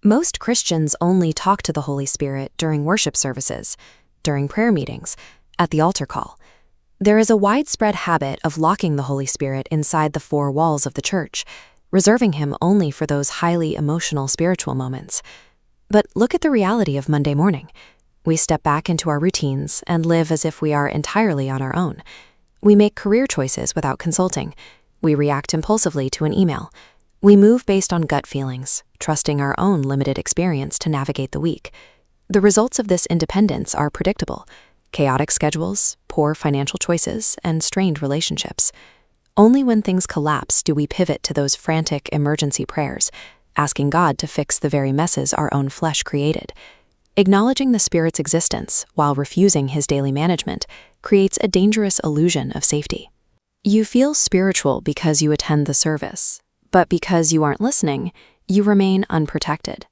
Most Christians only talk to the Holy Spirit during worship services, during prayer meetings, at the altar call. There is a widespread habit of locking the Holy Spirit inside the four walls of the church, reserving him only for those highly emotional spiritual moments. But look at the reality of Monday morning. We step back into our routines and live as if we are entirely on our own. We make career choices without consulting. We react impulsively to an email. We move based on gut feelings, trusting our own limited experience to navigate the week. The results of this independence are predictable: chaotic schedules, poor financial choices, and strained relationships. Only when things collapse do we pivot to those frantic emergency prayers, asking God to fix the very messes our own flesh created. Acknowledging the Spirit's existence while refusing his daily management creates a dangerous illusion of safety. You feel spiritual because you attend the service, but because you aren't listening, you remain unprotected.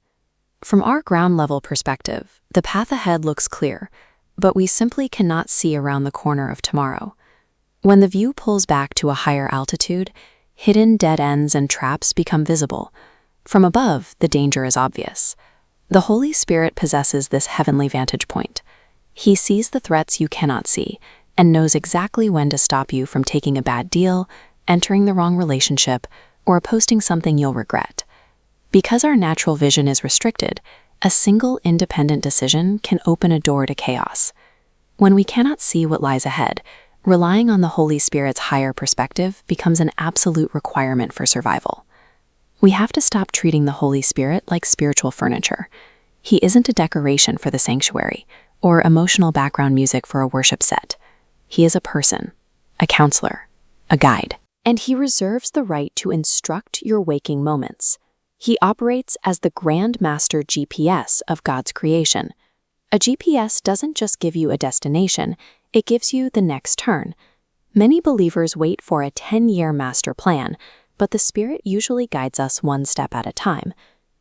From our ground-level perspective, the path ahead looks clear, but we simply cannot see around the corner of tomorrow. When the view pulls back to a higher altitude, hidden dead ends and traps become visible. From above, the danger is obvious. The Holy Spirit possesses this heavenly vantage point. He sees the threats you cannot see and knows exactly when to stop you from taking a bad deal, entering the wrong relationship, or posting something you'll regret. Because our natural vision is restricted, a single independent decision can open a door to chaos. When we cannot see what lies ahead, relying on the Holy Spirit's higher perspective becomes an absolute requirement for survival. We have to stop treating the Holy Spirit like spiritual furniture. He isn't a decoration for the sanctuary or emotional background music for a worship set. He is a person, a counselor, a guide. And he reserves the right to instruct your waking moments. He operates as the Grand Master GPS of God's creation. A GPS doesn't just give you a destination, it gives you the next turn. Many believers wait for a 10-year master plan, but the Spirit usually guides us one step at a time.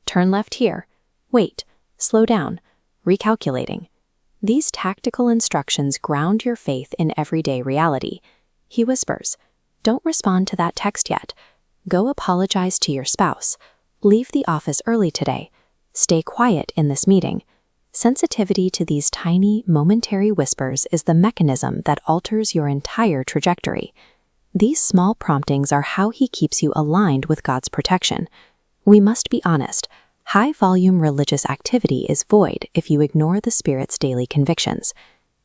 Turn left here. Wait. Slow down. Recalculating. These tactical instructions ground your faith in everyday reality. He whispers, "Don't respond to that text yet. Go apologize to your spouse. Leave the office early today. Stay quiet in this meeting." Sensitivity to these tiny, momentary whispers is the mechanism that alters your entire trajectory. These small promptings are how he keeps you aligned with God's protection. We must be honest. High-volume religious activity is void if you ignore the Spirit's daily convictions.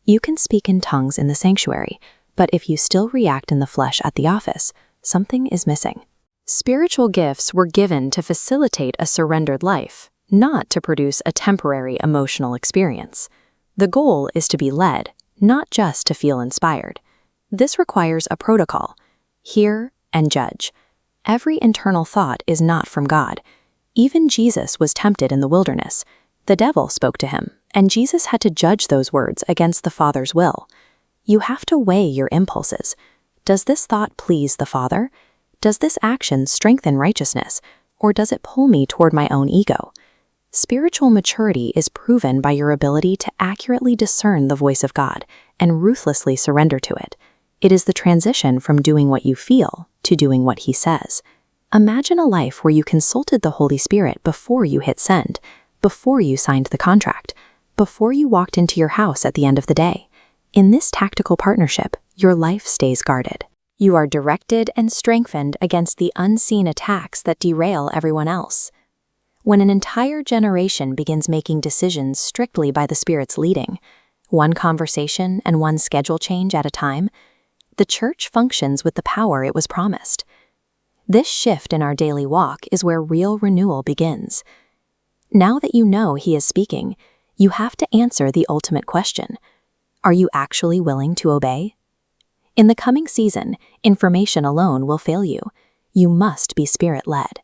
You can speak in tongues in the sanctuary, but if you still react in the flesh at the office, something is missing. Spiritual gifts were given to facilitate a surrendered life, not to produce a temporary emotional experience. The goal is to be led, not just to feel inspired. This requires a protocol: hear and judge. Every internal thought is not from God. Even Jesus was tempted in the wilderness. The devil spoke to him, and Jesus had to judge those words against the Father's will. You have to weigh your impulses. Does this thought please the Father? Does this action strengthen righteousness, or does it pull me toward my own ego? Spiritual maturity is proven by your ability to accurately discern the voice of God and ruthlessly surrender to it. It is the transition from doing what you feel to doing what he says. Imagine a life where you consulted the Holy Spirit before you hit send, before you signed the contract, before you walked into your house at the end of the day. In this tactical partnership, your life stays guarded. You are directed and strengthened against the unseen attacks that derail everyone else. When an entire generation begins making decisions strictly by the Spirit's leading, one conversation and one schedule change at a time, the church functions with the power it was promised. This shift in our daily walk is where real renewal begins. Now that you know he is speaking, you have to answer the ultimate question: are you actually willing to obey? In the coming season, information alone will fail you. You must be Spirit-led.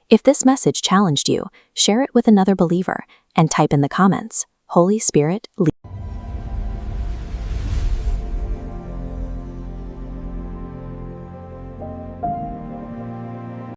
If this message challenged you, share it with another believer and type in the comments, "Holy Spirit, lead."